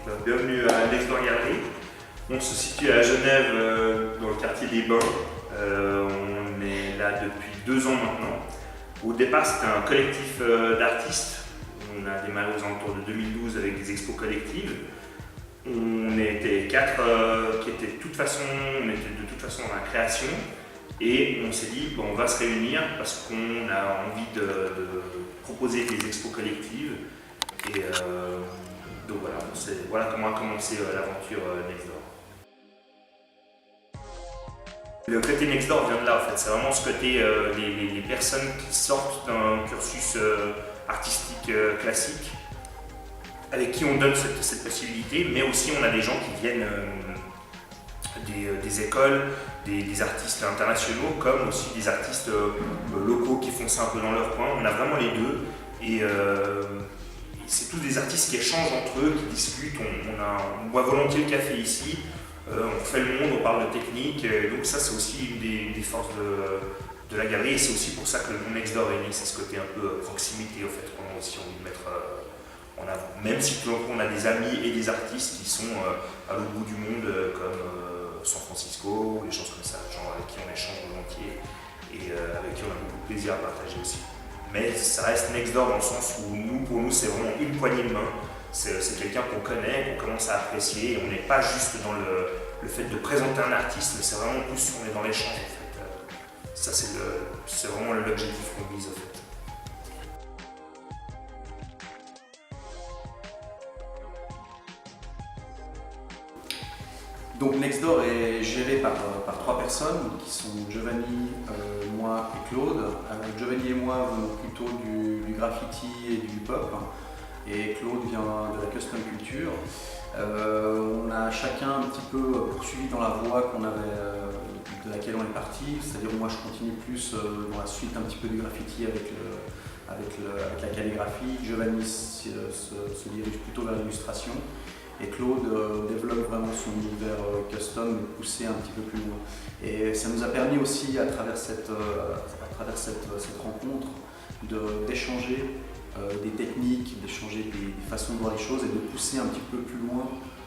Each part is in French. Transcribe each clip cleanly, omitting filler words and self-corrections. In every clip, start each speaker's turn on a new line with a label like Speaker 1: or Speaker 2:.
Speaker 1: Bienvenue à Next Door Gallery. On se situe à Genève, dans le quartier des Bains. On est là depuis 2 ans maintenant. Au départ, c'était un collectif d'artistes. On a démarré aux alentours de 2012 avec des expos collectives. On était 4 qui étaient de toute façon dans la création. Et on s'est dit, bon, on va se réunir parce qu'on a envie de proposer des expos collectives. Et donc voilà comment a commencé l'aventure Next Door. Le côté Next Door vient de là en fait, c'est vraiment ce côté les personnes qui sortent d'un cursus artistique classique, avec qui on donne cette possibilité, mais aussi on a des gens qui viennent des écoles, des artistes internationaux, comme aussi des artistes locaux qui font ça un peu dans leur coin. On a vraiment les deux, et c'est tous des artistes qui échangent entre eux, qui discutent. On boit volontiers le café ici, on fait le monde, on parle de technique, donc ça c'est aussi une des forces de la galerie, et c'est aussi pour ça que le nom Next Door est né, c'est ce côté un peu proximité en fait, qu'on a aussi envie de mettre en avant. Même si on a des amis et des artistes qui sont à l'autre bout du monde, comme San Francisco, ou des choses comme ça, gens avec qui on échange volontiers, et avec qui on a beaucoup de plaisir à partager aussi. Mais ça reste Next Door dans le sens où pour nous c'est vraiment une poignée de main. C'est quelqu'un qu'on connaît, qu'on commence à apprécier, et on n'est pas juste dans le fait de présenter un artiste, mais c'est vraiment plus, on est dans l'échange en fait. Ça c'est vraiment l'objectif qu'on vise en fait.
Speaker 2: Donc Next Door est géré par 3 personnes qui sont Giovanni, moi et Claude. Giovanni et moi venons plutôt du graffiti et du hip-hop, et Claude vient de la custom culture. On a chacun un petit peu poursuivi dans la voie de laquelle on est parti, c'est-à-dire moi je continue plus dans la suite un petit peu du graffiti avec la calligraphie. Giovanni se dirige plutôt vers l'illustration. Et Claude développe vraiment son univers custom, mais poussé un petit peu plus loin. Et ça nous a permis aussi, à travers cette rencontre, d'échanger des techniques, d'échanger des façons de voir les choses et de pousser un petit peu plus loin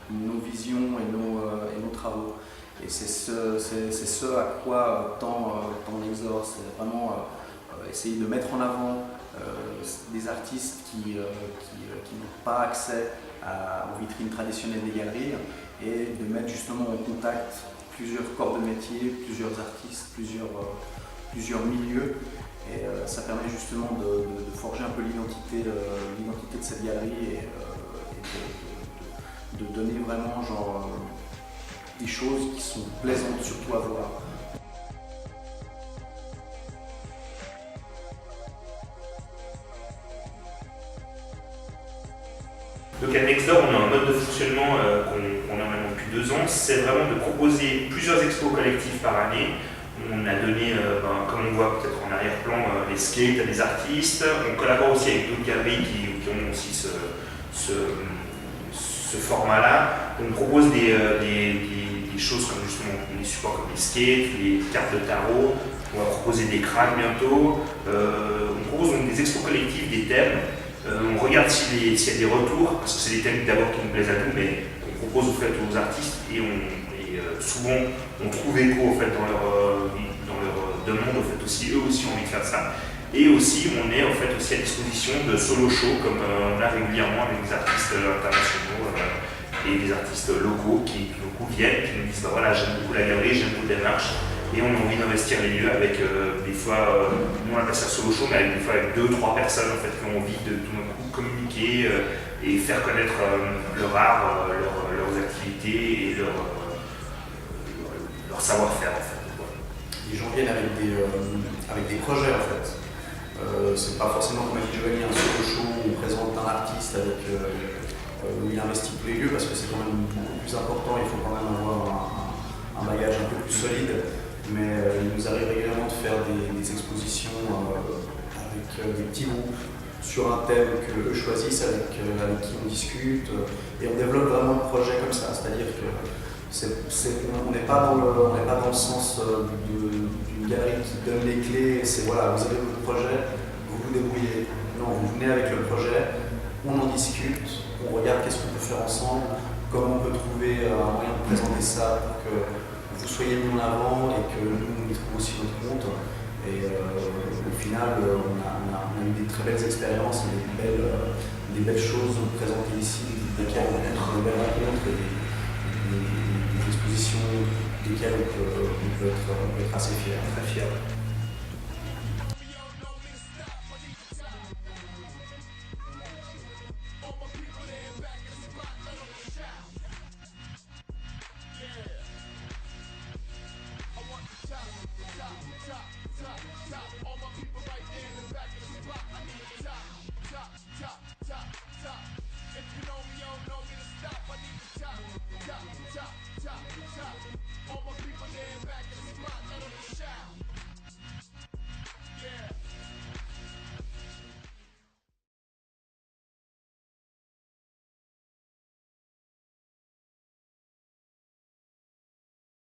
Speaker 2: nos visions et nos travaux. Et c'est ce à quoi tend Next Door, c'est vraiment essayer de mettre en avant des artistes qui n'ont pas accès aux vitrines traditionnelles des galeries, et de mettre justement en contact plusieurs corps de métier, plusieurs artistes, plusieurs milieux, et ça permet justement de forger un peu l'identité de cette galerie, et de donner vraiment des choses qui sont plaisantes surtout à voir.
Speaker 1: Donc à Next Door, on a un mode de fonctionnement qu'on a maintenant depuis 2 ans, c'est vraiment de proposer plusieurs expos collectives par année. On a donné, comme on voit peut-être en arrière-plan, les skates à des artistes. On collabore aussi avec d'autres galeries qui ont aussi ce format-là. On propose des choses comme justement les supports comme les skates, les cartes de tarot. On va proposer des cracks bientôt. On propose donc des expos collectives, des thèmes. On regarde s'il y a des retours, parce que c'est des thèmes d'abord qui nous plaisent à nous, mais on propose au fait aux artistes, et souvent on trouve écho au fait, dans leur demande, au fait, aussi, eux aussi ont envie de faire ça. Et aussi on est en fait aussi à disposition de solo shows, comme on a régulièrement avec des artistes internationaux et des artistes locaux qui du coup viennent, qui nous disent voilà, j'aime beaucoup la galerie, j'aime beaucoup la démarche, et on a envie d'investir les lieux avec des fois, nous on appelle ça solo show, mais des fois avec 2-3 personnes en fait, qui ont envie de tout d'un coup communiquer et faire connaître leur art, leurs activités et leur savoir-faire en fait.
Speaker 2: Les gens viennent avec des projets en fait. C'est pas forcément comme a dit Giovanni un solo show où on présente un artiste où il investit tous les lieux, parce que c'est quand même beaucoup plus important, il faut quand même avoir un bagage un peu plus solide. Mais il nous arrive régulièrement de faire des expositions avec des petits groupes sur un thème qu'eux choisissent, avec qui on discute, et on développe vraiment le projet comme ça, c'est-à-dire que on n'est pas dans le sens d'une galerie qui donne les clés, et c'est voilà, vous avez votre projet, vous vous débrouillez. Non, vous venez avec le projet, on en discute, on regarde qu'est-ce qu'on peut faire ensemble, comment on peut trouver un moyen de présenter ça pour que vous soyez mis en avant et que nous y trouvons aussi notre compte. Et au final, on a eu des très belles expériences et des belles choses présentées ici, desquelles on a des belles rencontres et des expositions desquelles on peut être assez fier.
Speaker 1: Très fier.